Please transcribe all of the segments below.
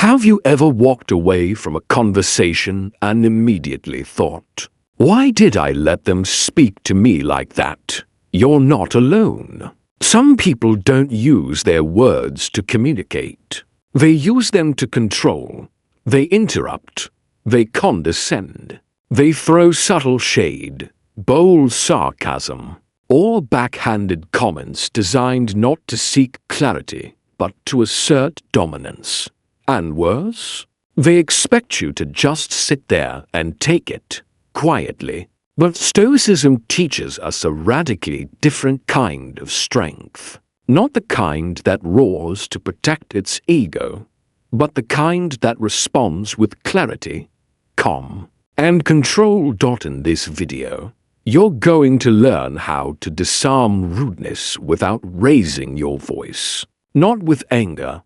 Have you ever walked away from a conversation and immediately thought, "Why did I let them speak to me like that?" You're not alone. Some people don't use their words to communicate. They use them to control. They interrupt. They condescend. They throw subtle shade, bold sarcasm, or backhanded comments designed not to seek clarity, but to assert dominance. And worse, they expect you to just sit there and take it, quietly. But Stoicism teaches us a radically different kind of strength. Not the kind that roars to protect its ego, but the kind that responds with clarity, calm, and control. In this video, you're going to learn how to disarm rudeness without raising your voice. Not with anger,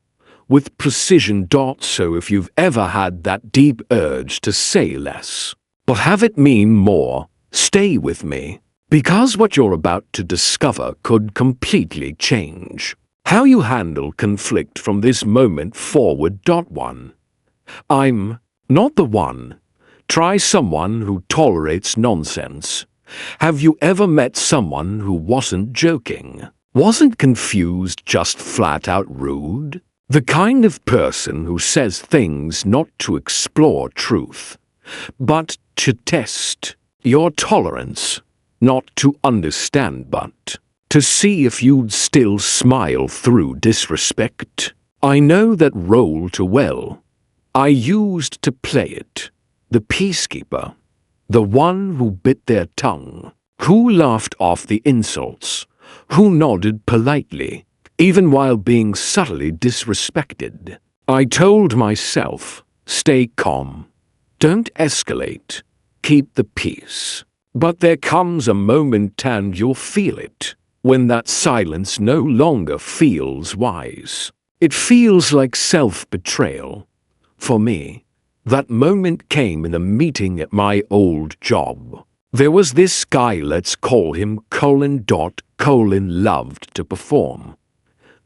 with precision. So if you've ever had that deep urge to say less, but have it mean more, stay with me, because what you're about to discover could completely change how you handle conflict from this moment forward. 1. I'm not the one. Try someone who tolerates nonsense. Have you ever met someone who wasn't joking, wasn't confused, just flat out rude? The kind of person who says things not to explore truth, but to test your tolerance, not to understand, but to see if you'd still smile through disrespect. I know that role too well. I used to play it. The peacekeeper, the one who bit their tongue, who laughed off the insults, who nodded politely, even while being subtly disrespected. I told myself, stay calm, don't escalate, keep the peace. But there comes a moment, and you'll feel it, when that silence no longer feels wise. It feels like self-betrayal. For me, that moment came in a meeting at my old job. There was this guy, let's call him Colin. Colin loved to perform.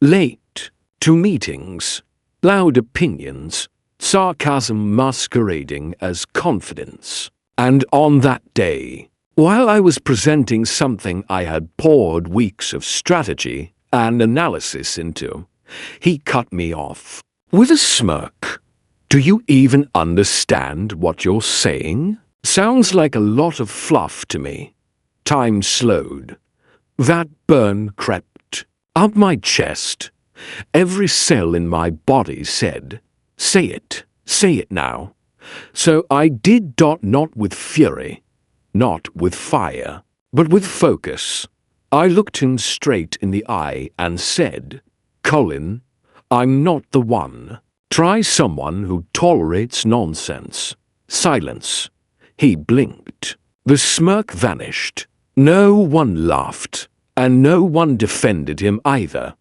Late to meetings, loud opinions, sarcasm masquerading as confidence. And on that day, while I was presenting something I had poured weeks of strategy and analysis into, he cut me off with a smirk. "Do you even understand what you're saying?" Sounds like a lot of fluff to me. Time slowed. That burn crept up my chest. Every cell in my body said, say it now. So I did. Not with fury, not with fire, but with focus. I looked him straight in the eye and said, "Colin, I'm not the one. Try someone who tolerates nonsense." Silence. He blinked. The smirk vanished. No one laughed, and no one defended him either.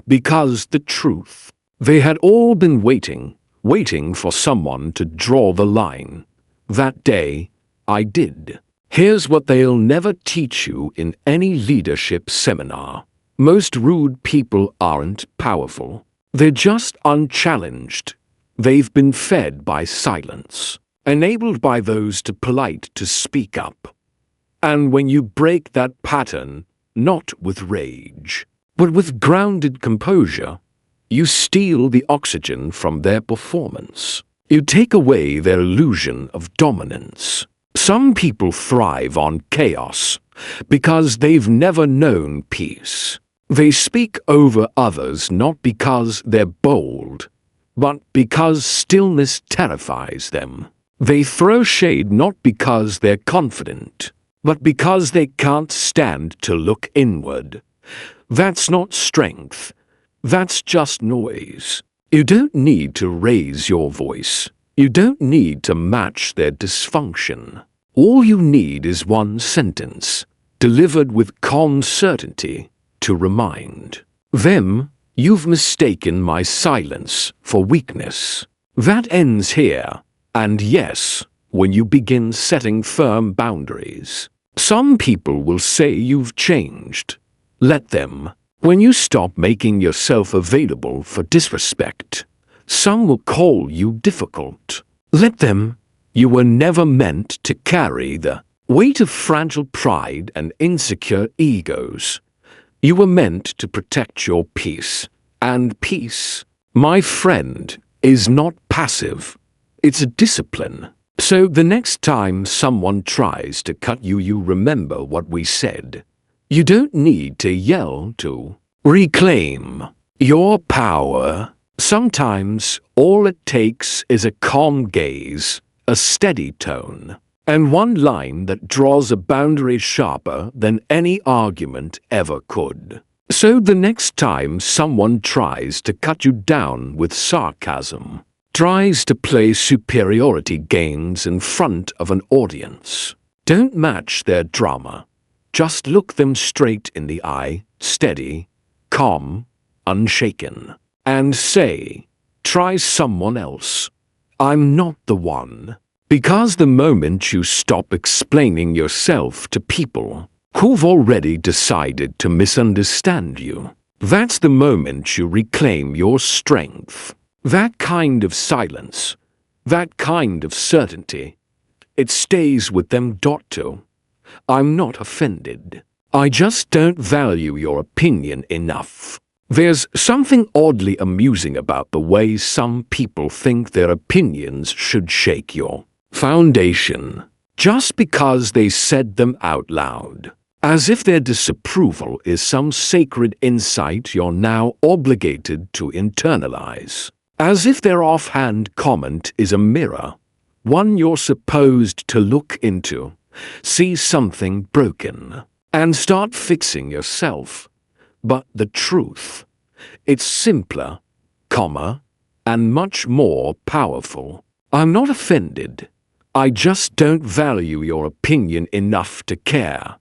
Because the truth, they had all been waiting for someone to draw the line. That day, I did. Here's what they'll never teach you in any leadership seminar. Most rude people aren't powerful. They're just unchallenged. They've been fed by silence, enabled by those too polite to speak up. And when you break that pattern, not with rage, but with grounded composure, you steal the oxygen from their performance. You take away their illusion of dominance. Some people thrive on chaos because they've never known peace. They speak over others not because they're bold, but because stillness terrifies them. They throw shade not because they're confident, but because they can't stand to look inward. That's not strength. That's just noise. You don't need to raise your voice. You don't need to match their dysfunction. All you need is one sentence, delivered with calm certainty, to remind them, "You've mistaken my silence for weakness." That ends here. And yes, when you begin setting firm boundaries, some people will say you've changed. Let them. When you stop making yourself available for disrespect, Some will call you difficult. Let them. You were never meant to carry the weight of fragile pride and insecure egos. You were meant to protect your peace. And peace, my friend, is not passive. It's a discipline. So the next time someone tries to cut you, you remember what we said. You don't need to yell to reclaim your power. Sometimes all it takes is a calm gaze, a steady tone, and one line that draws a boundary sharper than any argument ever could. So the next time someone tries to cut you down with sarcasm, tries to play superiority games in front of an audience, don't match their drama. Just look them straight in the eye, steady, calm, unshaken, and say, try someone else. I'm not the one. Because the moment you stop explaining yourself to people who've already decided to misunderstand you, that's the moment you reclaim your strength. That kind of silence, that kind of certainty, it stays with them. Too. I'm not offended. I just don't value your opinion enough. There's something oddly amusing about the way some people think their opinions should shake your foundation, just because they said them out loud, as if their disapproval is some sacred insight you're now obligated to internalize. As if their offhand comment is a mirror, one you're supposed to look into, see something broken, and start fixing yourself. But the truth, it's simpler, calmer, and much more powerful. I'm not offended. I just don't value your opinion enough to care.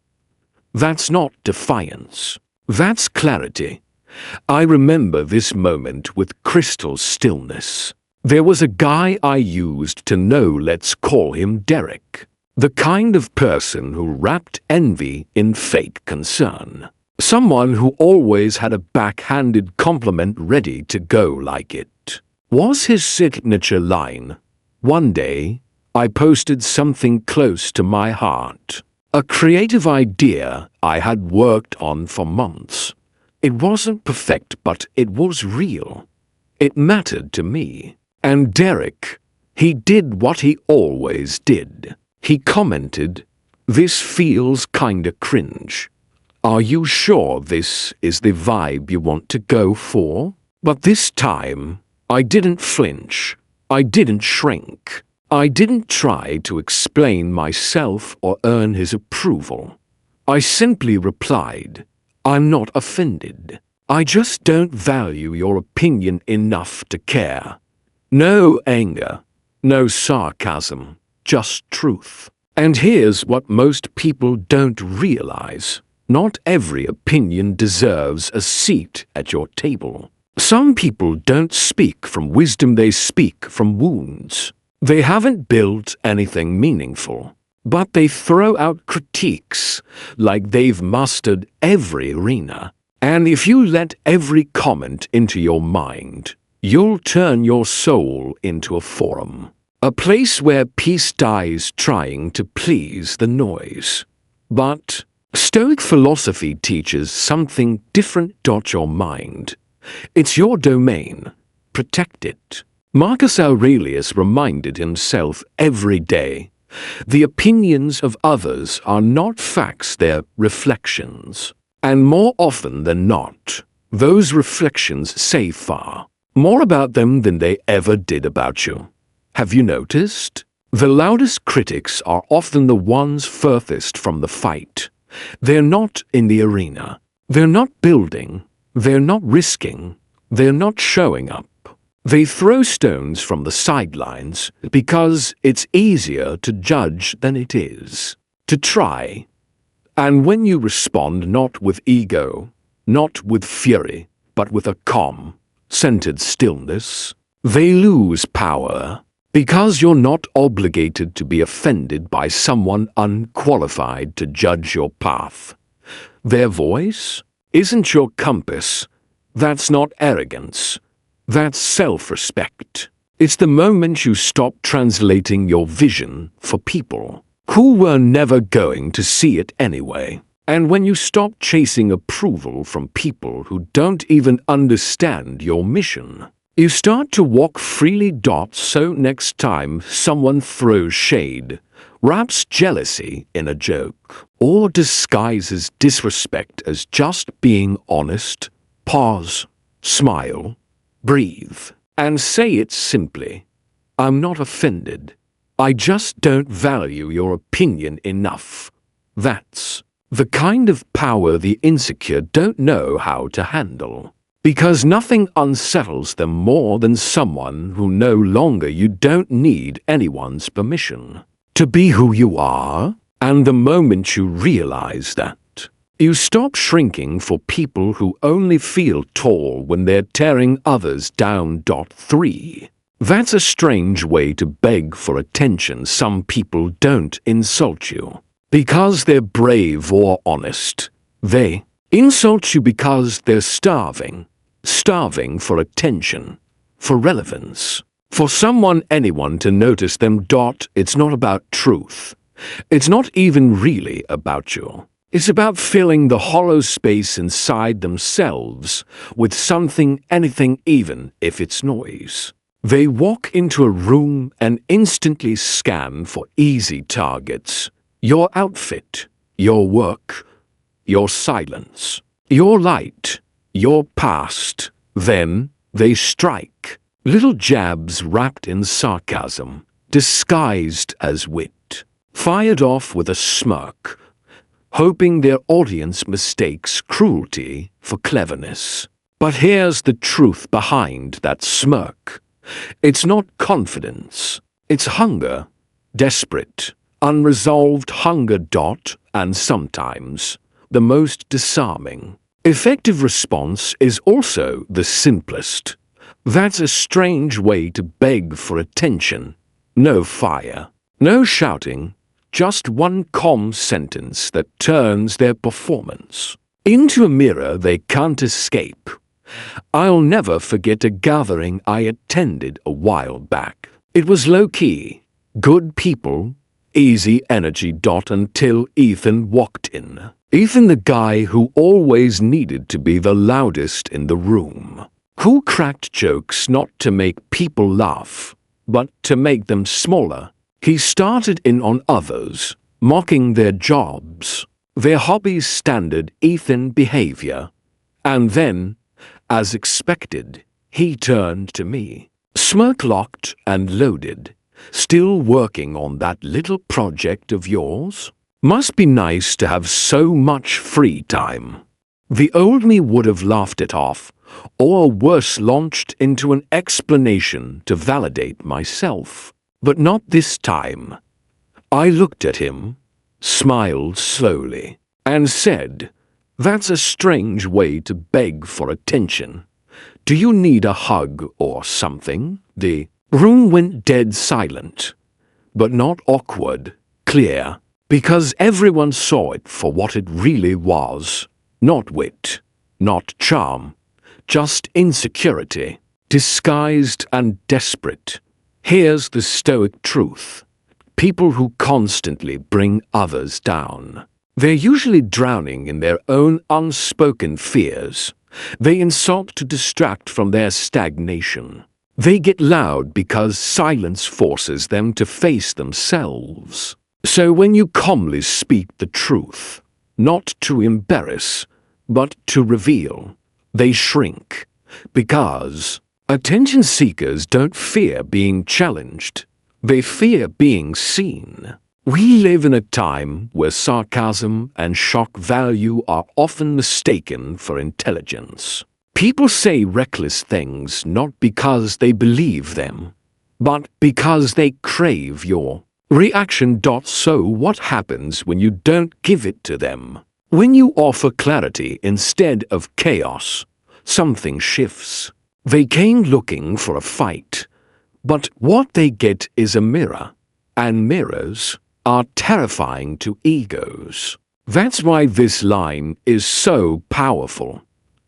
That's not defiance. That's clarity. I remember this moment with crystal stillness. There was a guy I used to know, let's call him Derek. The kind of person who wrapped envy in fake concern. Someone who always had a backhanded compliment ready to go like it was his signature line. One day, I posted something close to my heart. A creative idea I had worked on for months. It wasn't perfect, but it was real. It mattered to me. And Derek, he did what he always did. He commented, "This feels kinda cringe. Are you sure this is the vibe you want to go for?" But this time, I didn't flinch. I didn't shrink. I didn't try to explain myself or earn his approval. I simply replied, "I'm not offended. I just don't value your opinion enough to care." No anger, no sarcasm, just truth. And here's what most people don't realize. Not every opinion deserves a seat at your table. Some people don't speak from wisdom, they speak from wounds. They haven't built anything meaningful, but they throw out critiques like they've mastered every arena. And if you let every comment into your mind, you'll turn your soul into a forum. A place where peace dies trying to please the noise. But Stoic philosophy teaches something different. Your mind. It's your domain. Protect it. Marcus Aurelius reminded himself every day, the opinions of others are not facts, they're reflections. And more often than not, those reflections say far more about them than they ever did about you. Have you noticed? The loudest critics are often the ones furthest from the fight. They're not in the arena. They're not building. They're not risking. They're not showing up. They throw stones from the sidelines because it's easier to judge than it is to try. And when you respond not with ego, not with fury, but with a calm, centered stillness, they lose power. Because you're not obligated to be offended by someone unqualified to judge your path. Their voice isn't your compass. That's not arrogance. That's self-respect. It's the moment you stop translating your vision for people who were never going to see it anyway. And when you stop chasing approval from people who don't even understand your mission, you start to walk freely. So next time someone throws shade, wraps jealousy in a joke, or disguises disrespect as just being honest, pause, smile, breathe, and say it simply. I'm not offended. I just don't value your opinion enough. That's the kind of power the insecure don't know how to handle. Because nothing unsettles them more than someone who no longer you don't need anyone's permission to be who you are, and the moment you realize that, you stop shrinking for people who only feel tall when they're tearing others down. 3. That's a strange way to beg for attention. Some people don't insult you because they're brave or honest. They insult you because they're starving for attention, for relevance, for anyone to notice them. It's not about truth. It's not even really about you. It's about filling the hollow space inside themselves with something, anything, even if it's noise. They walk into a room and instantly scan for easy targets. Your outfit, your work, your silence, your light, your past. Then they strike. Little jabs wrapped in sarcasm, disguised as wit, fired off with a smirk, hoping their audience mistakes cruelty for cleverness. But here's the truth behind that smirk. It's not confidence. It's hunger. Desperate, unresolved hunger. And sometimes, the most disarming, effective response is also the simplest. That's a strange way to beg for attention. No fire, no shouting, just one calm sentence that turns their performance into a mirror they can't escape. I'll never forget a gathering I attended a while back. It was low-key, good people, easy energy. Until Ethan walked in. Ethan, the guy who always needed to be the loudest in the room, who cracked jokes not to make people laugh, but to make them smaller. He started in on others, mocking their jobs, their hobbies, standard Ethan behavior. And then, as expected, he turned to me, smirk locked and loaded. Still working on that little project of yours? Must be nice to have so much free time. The old me would have laughed it off, or worse, launched into an explanation to validate myself. But not this time. I looked at him, smiled slowly, and said, "That's a strange way to beg for attention. Do you need a hug or something?" The room went dead silent, but not awkward, clear, because everyone saw it for what it really was. Not wit, not charm, just insecurity, disguised and desperate. Here's the Stoic truth. People who constantly bring others down, they're usually drowning in their own unspoken fears. They insult to distract from their stagnation. They get loud because silence forces them to face themselves. So when you calmly speak the truth, not to embarrass, but to reveal, they shrink, because attention seekers don't fear being challenged. They fear being seen. We live in a time where sarcasm and shock value are often mistaken for intelligence. People say reckless things not because they believe them, but because they crave your reaction. So what happens when you don't give it to them? When you offer clarity instead of chaos, something shifts. They came looking for a fight, but what they get is a mirror, and mirrors are terrifying to egos. That's why this line is so powerful.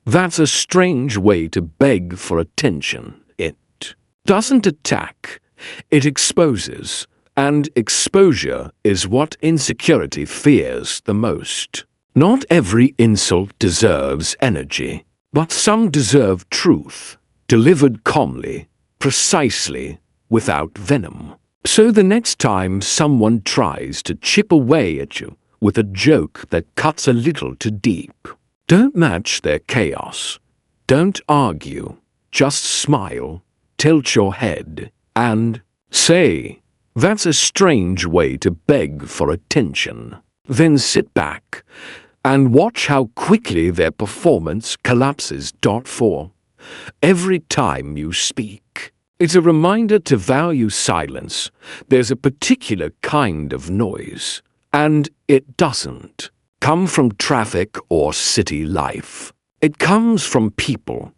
That's a strange way to beg for attention. It doesn't attack, it exposes, and exposure is what insecurity fears the most. Not every insult deserves energy, but some deserve truth, delivered calmly, precisely, without venom. So the next time someone tries to chip away at you with a joke that cuts a little too deep, don't match their chaos. Don't argue. Just smile, tilt your head, and say, "That's a strange way to beg for attention." Then sit back and watch how quickly their performance collapses. 4. Every time you speak. It's a reminder to value silence. There's a particular kind of noise, and it doesn't come from traffic or city life. It comes from people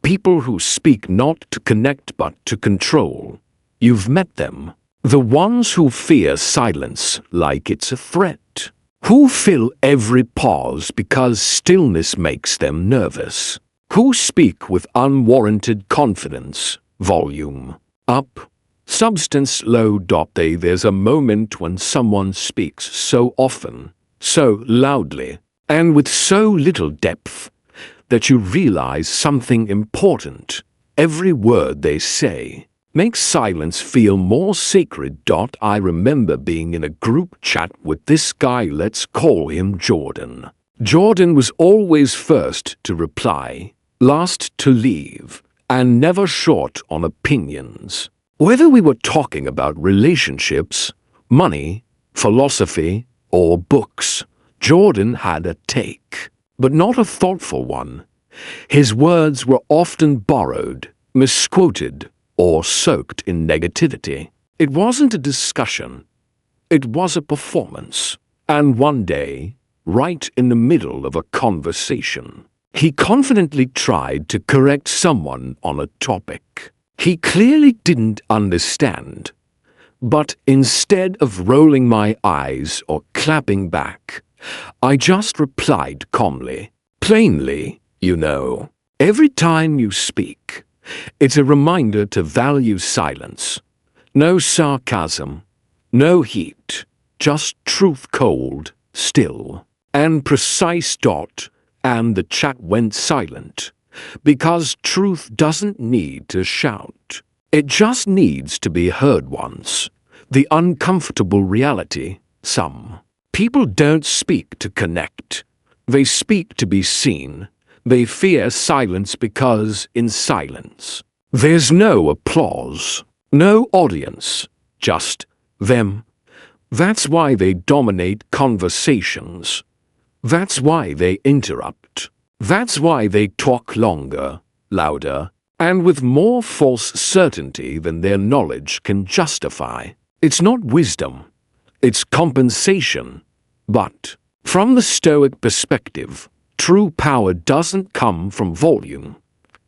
who speak not to connect but to control. You've met them. The ones who fear silence like it's a threat. Who fill every pause because stillness makes them nervous. Who speak with unwarranted confidence, volume up, substance low. There's a moment when someone speaks so often, so loudly, and with so little depth, that you realize something important. Every word they say makes silence feel more sacred. I remember being in a group chat with this guy, let's call him Jordan. Jordan was always first to reply, last to leave, and never short on opinions. Whether we were talking about relationships, money, philosophy, or books, Jordan had a take, but not a thoughtful one. His words were often borrowed, misquoted, or soaked in negativity. It wasn't a discussion. It was a performance. And one day, right in the middle of a conversation, he confidently tried to correct someone on a topic he clearly didn't understand. But instead of rolling my eyes or clapping back, I just replied calmly, plainly, you know, every time you speak, it's a reminder to value silence. No sarcasm, no heat, just truth, cold, still, and precise. And the chat went silent, because truth doesn't need to shout. It just needs to be heard once. The uncomfortable reality: some people don't speak to connect. They speak to be seen. They fear silence because in silence, there's no applause, no audience, just them. That's why they dominate conversations. That's why they interrupt. That's why they talk longer, louder, and with more false certainty than their knowledge can justify. It's not wisdom, it's compensation. But, from the Stoic perspective, true power doesn't come from volume.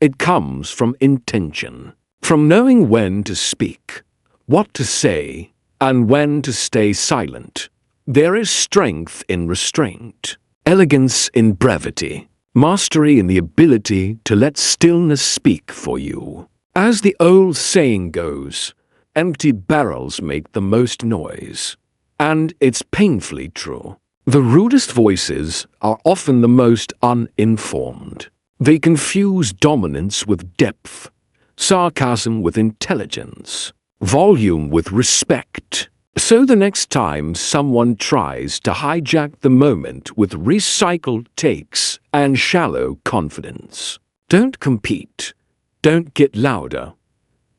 It comes from intention, from knowing when to speak, what to say, and when to stay silent. There is strength in restraint, elegance in brevity, mastery in the ability to let stillness speak for you. As the old saying goes, empty barrels make the most noise. And it's painfully true. The rudest voices are often the most uninformed. They confuse dominance with depth, sarcasm with intelligence, volume with respect. So the next time someone tries to hijack the moment with recycled takes and shallow confidence, don't compete. Don't get louder.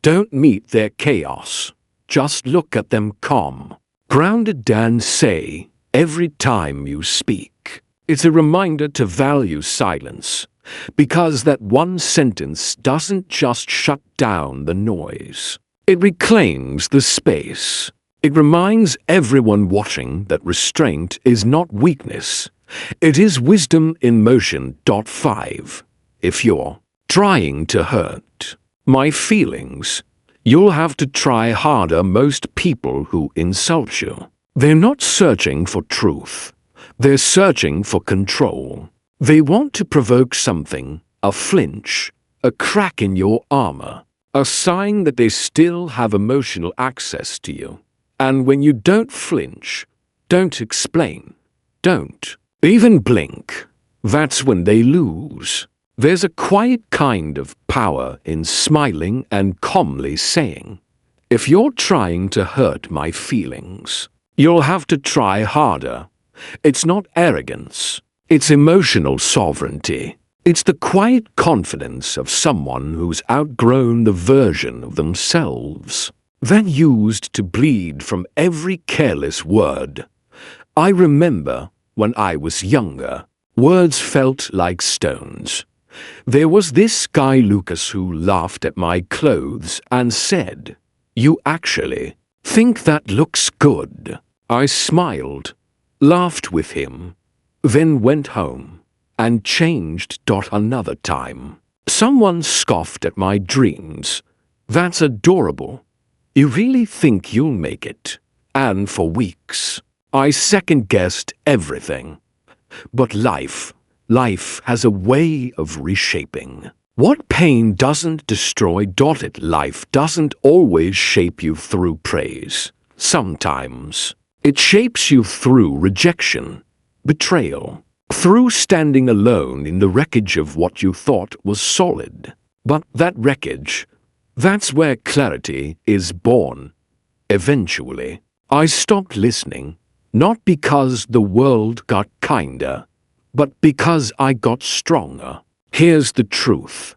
Don't meet their chaos. Just look at them calm, grounded, and say, every time you speak, it's a reminder to value silence, because that one sentence doesn't just shut down the noise. It reclaims the space. It reminds everyone watching that restraint is not weakness. It is wisdom in motion. 5. If you're trying to hurt my feelings, you'll have to try harder. Most people who insult you, they're not searching for truth. They're searching for control. They want to provoke something, a flinch, a crack in your armor, a sign that they still have emotional access to you. And when you don't flinch, don't explain, don't even blink, that's when they lose. There's a quiet kind of power in smiling and calmly saying, "If you're trying to hurt my feelings, you'll have to try harder." It's not arrogance, it's emotional sovereignty. It's the quiet confidence of someone who's outgrown the version of themselves that used to bleed from every careless word. I remember when I was younger, words felt like stones. There was this guy Lucas who laughed at my clothes and said, "You actually think that looks good." I smiled, laughed with him, then went home and changed. Another time, someone scoffed at my dreams. "That's adorable. You really think you'll make it?" And for weeks, I second-guessed everything. But life has a way of reshaping. What pain doesn't destroy. Life doesn't always shape you through praise. Sometimes it shapes you through rejection, betrayal, through standing alone in the wreckage of what you thought was solid. But that wreckage, that's where clarity is born. Eventually, I stopped listening, not because the world got kinder, but because I got stronger. Here's the truth.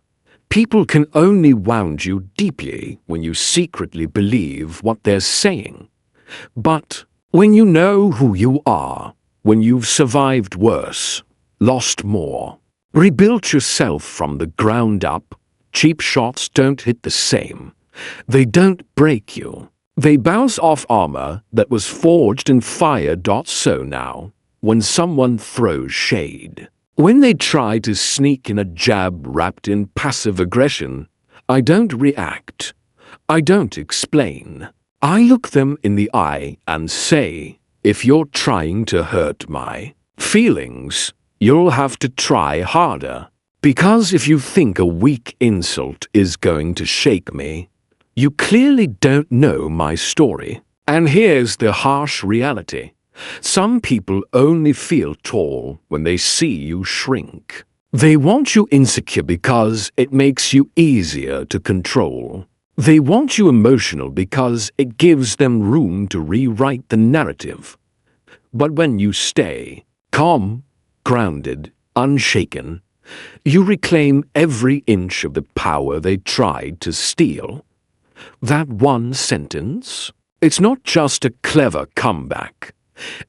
People can only wound you deeply when you secretly believe what they're saying. But when you know who you are, when you've survived worse, lost more, rebuilt yourself from the ground up, cheap shots don't hit the same. They don't break you. They bounce off armor that was forged in fire. So now, when someone throws shade, when they try to sneak in a jab wrapped in passive aggression, I don't react. I don't explain. I look them in the eye and say, "If you're trying to hurt my feelings, you'll have to try harder." Because if you think a weak insult is going to shake me, you clearly don't know my story. And here's the harsh reality. Some people only feel tall when they see you shrink. They want you insecure because it makes you easier to control. They want you emotional because it gives them room to rewrite the narrative. But when you stay calm, grounded, unshaken, you reclaim every inch of the power they tried to steal. That one sentence, it's not just a clever comeback.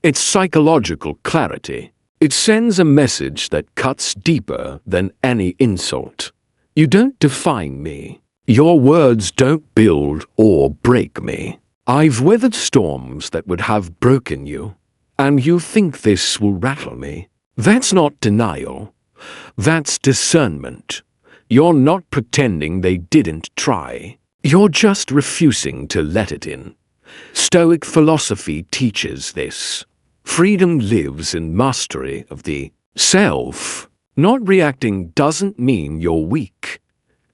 It's psychological clarity. It sends a message that cuts deeper than any insult. You don't define me. Your words don't build or break me. I've weathered storms that would have broken you, and you think this will rattle me. That's not denial. That's discernment. You're not pretending they didn't try. You're just refusing to let it in. Stoic philosophy teaches this. Freedom lives in mastery of the self. Not reacting doesn't mean you're weak.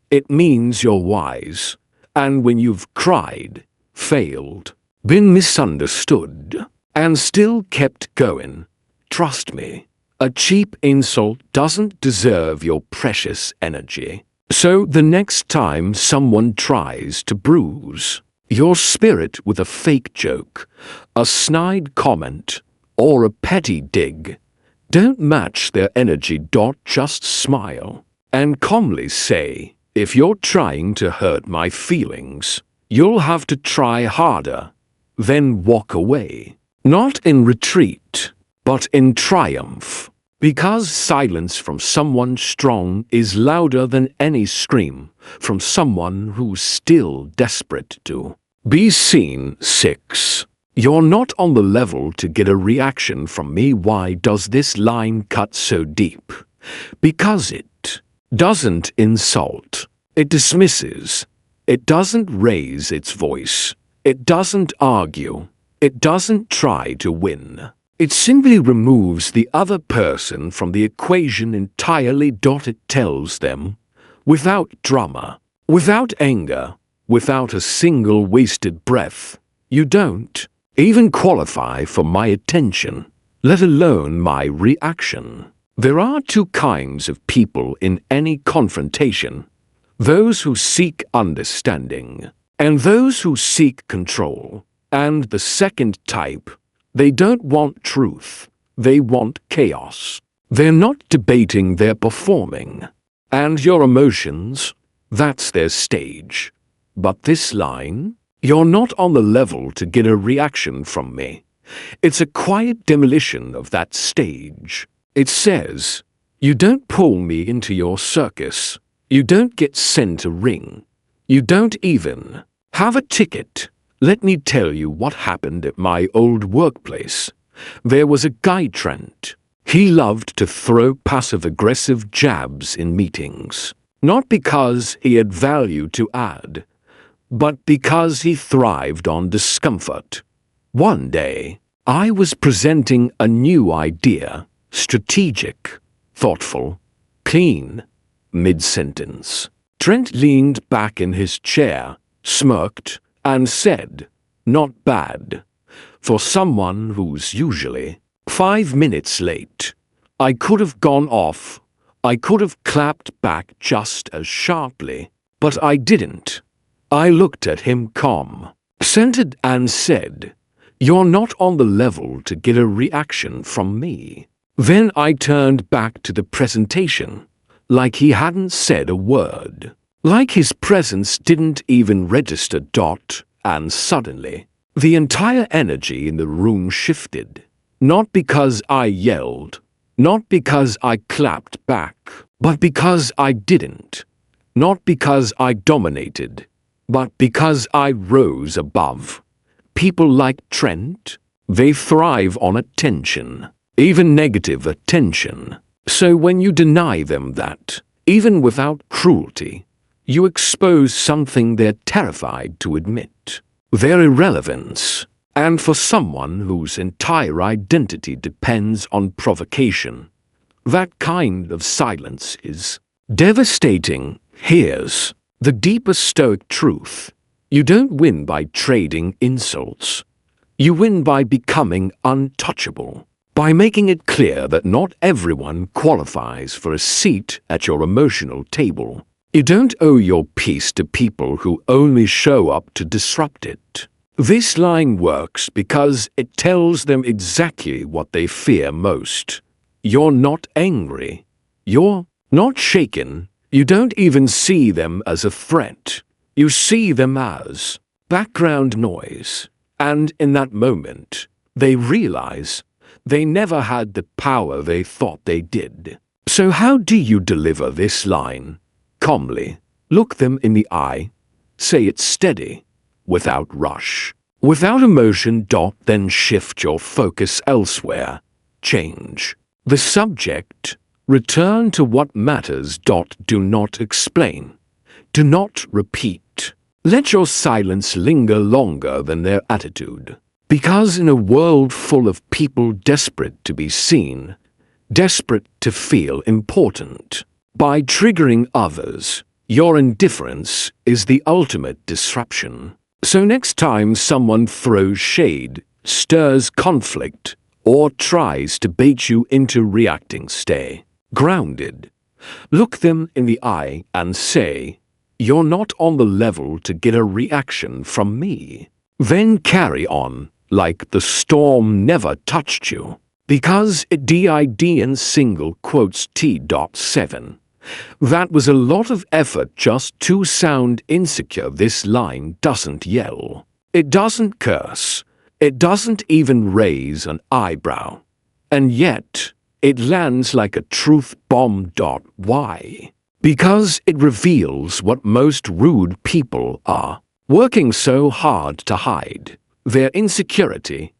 It means you're wise. And when you've cried, failed, been misunderstood, and still kept going, trust me, a cheap insult doesn't deserve your precious energy. So the next time someone tries to bruise your spirit with a fake joke, a snide comment, or a petty dig, don't match their energy. Just smile and calmly say, "If you're trying to hurt my feelings, you'll have to try harder." Then walk away. Not in retreat, but in triumph. Because silence from someone strong is louder than any scream from someone who's still desperate to be seen. 6. You're not on the level to get a reaction from me. Why does this line cut so deep? Because it doesn't insult. It dismisses. It doesn't raise its voice. It doesn't argue. It doesn't try to win. It simply removes the other person from the equation entirely. It tells them, without drama, without anger, without a single wasted breath, you don't even qualify for my attention, let alone my reaction. There are two kinds of people in any confrontation: those who seek understanding, and those who seek control. And the second type, they don't want truth, they want chaos. They're not debating, they're performing. And your emotions, that's their stage. But this line, you're not on the level to get a reaction from me, it's a quiet demolition of that stage. It says, you don't pull me into your circus, you don't get sent a ring, you don't even have a ticket. Let me tell you what happened at my old workplace. There was a guy, Trent. He loved to throw passive-aggressive jabs in meetings. Not because he had value to add, but because he thrived on discomfort. One day, I was presenting a new idea, strategic, thoughtful, clean, mid-sentence. Trent leaned back in his chair, smirked, and said, not bad, for someone who's usually 5 minutes late. I could have gone off. I could have clapped back just as sharply, but I didn't. I looked at him calm, centered, and said, you're not on the level to get a reaction from me. Then I turned back to the presentation, like he hadn't said a word. Like his presence didn't even register. And suddenly, the entire energy in the room shifted. Not because I yelled, not because I clapped back, but because I didn't. Not because I dominated, but because I rose above. People like Trent, they thrive on attention, even negative attention. So when you deny them that, even without cruelty, you expose something they're terrified to admit: their irrelevance. And for someone whose entire identity depends on provocation, that kind of silence is devastating. Here's the deeper Stoic truth: you don't win by trading insults. You win by becoming untouchable, by making it clear that not everyone qualifies for a seat at your emotional table. You don't owe your peace to people who only show up to disrupt it. This line works because it tells them exactly what they fear most. You're not angry. You're not shaken. You don't even see them as a threat. You see them as background noise. And in that moment, they realize they never had the power they thought they did. So how do you deliver this line? Calmly, look them in the eye, say it steady, without rush, without emotion. Then shift your focus elsewhere. Change the subject. Return to what matters. Do not explain. Do not repeat. Let your silence linger longer than their attitude. Because in a world full of people desperate to be seen, desperate to feel important, by triggering others, your indifference is the ultimate disruption. So next time someone throws shade, stirs conflict, or tries to bait you into reacting, stay grounded. Look them in the eye and say, you're not on the level to get a reaction from me. Then carry on, like the storm never touched you. Because it did in single quotes T.7. That was a lot of effort just to sound insecure. This line doesn't yell. It doesn't curse. It doesn't even raise an eyebrow. And yet, it lands like a truth bomb. Why? Because it reveals what most rude people are working so hard to hide: their insecurity.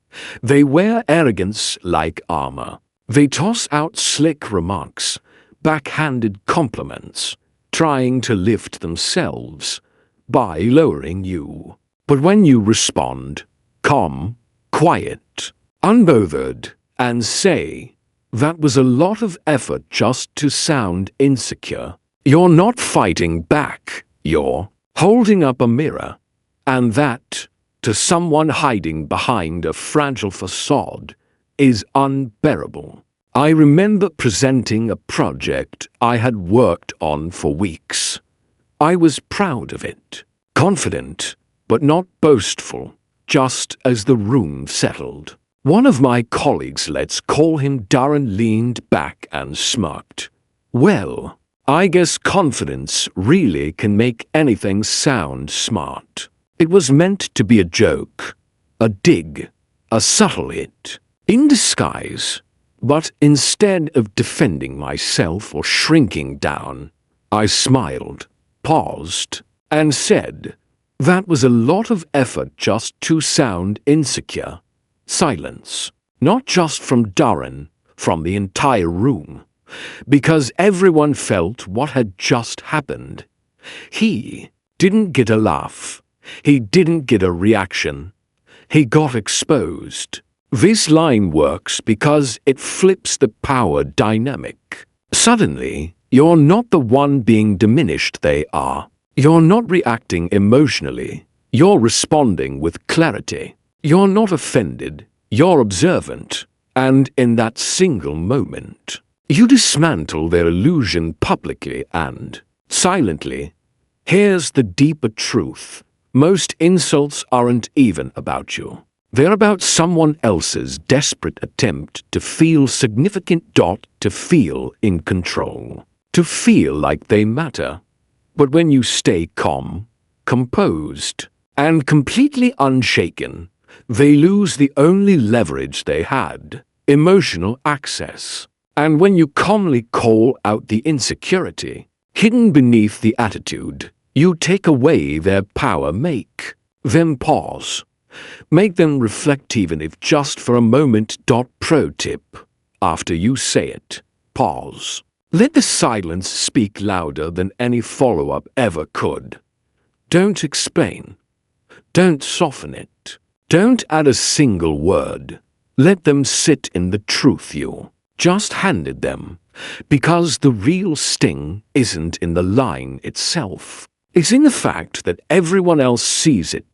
They wear arrogance like armor. They toss out slick remarks, backhanded compliments, trying to lift themselves by lowering you. But when you respond, calm, quiet, unbothered, and say, that was a lot of effort just to sound insecure. You're not fighting back, you're holding up a mirror. And that, to someone hiding behind a fragile facade, is unbearable. I remember presenting a project I had worked on for weeks. I was proud of it, confident, but not boastful, just as the room settled. One of my colleagues, let's call him Darren, leaned back and smirked. Well, I guess confidence really can make anything sound smart. It was meant to be a joke, a dig, a subtle hit, in disguise. But instead of defending myself or shrinking down, I smiled, paused, and said, that was a lot of effort just to sound insecure. Silence, not just from Darren, from the entire room, because everyone felt what had just happened. He didn't get a laugh. He didn't get a reaction. He got exposed. This line works because it flips the power dynamic. Suddenly, you're not the one being diminished, they are. You're not reacting emotionally. You're responding with clarity. You're not offended. You're observant. And in that single moment, you dismantle their illusion publicly and silently. Here's the deeper truth. Most insults aren't even about you. They're about someone else's desperate attempt to feel significant. To feel in control. To feel like they matter. But when you stay calm, composed, and completely unshaken, they lose the only leverage they had, emotional access. And when you calmly call out the insecurity, hidden beneath the attitude, you take away their power. Make them pause. Make them reflect, even if just for a moment. Pro tip. After you say it, pause. Let the silence speak louder than any follow-up ever could. Don't explain. Don't soften it. Don't add a single word. Let them sit in the truth you just handed them, because the real sting isn't in the line itself. It's in the fact that everyone else sees it.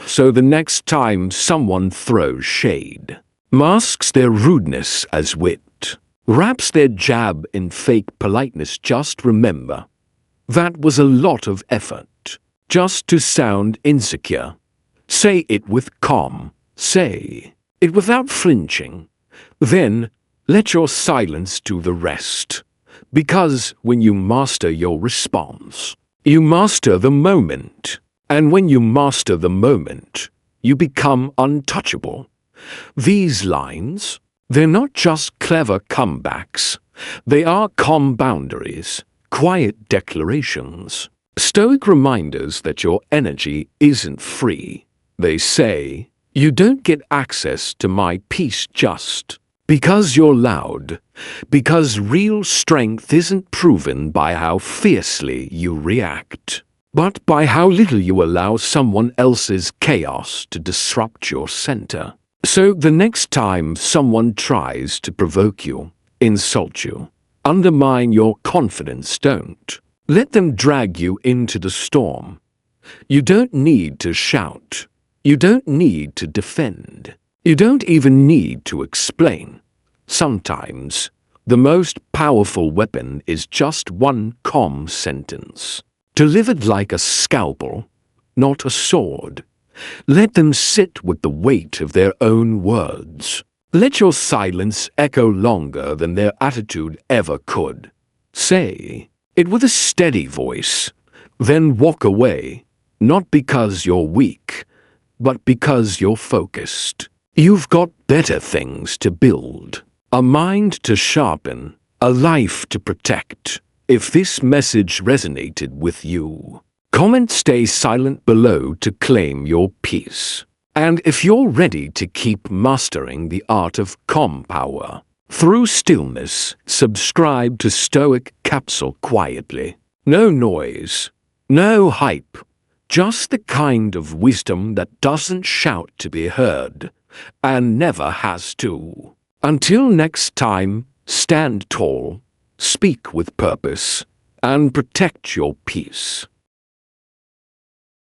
So the next time someone throws shade, masks their rudeness as wit, wraps their jab in fake politeness, just remember, that was a lot of effort, just to sound insecure. Say it with calm. Say it without flinching. Then let your silence do the rest. Because when you master your response, you master the moment. And when you master the moment, you become untouchable. These lines, they're not just clever comebacks. They are calm boundaries, quiet declarations, stoic reminders that your energy isn't free. They say, you don't get access to my peace just because you're loud, because real strength isn't proven by how fiercely you react, but by how little you allow someone else's chaos to disrupt your center. So the next time someone tries to provoke you, insult you, undermine your confidence, don't let them drag you into the storm. You don't need to shout. You don't need to defend. You don't even need to explain. Sometimes, the most powerful weapon is just one calm sentence, delivered like a scalpel, not a sword. Let them sit with the weight of their own words. Let your silence echo longer than their attitude ever could. Say it with a steady voice, then walk away, not because you're weak, but because you're focused. You've got better things to build, a mind to sharpen, a life to protect. If this message resonated with you, comment stay silent below to claim your peace. And if you're ready to keep mastering the art of calm power through stillness, subscribe to Stoic Capsule quietly. No noise, no hype, just the kind of wisdom that doesn't shout to be heard and never has to. Until next time, stand tall, speak with purpose, and protect your peace.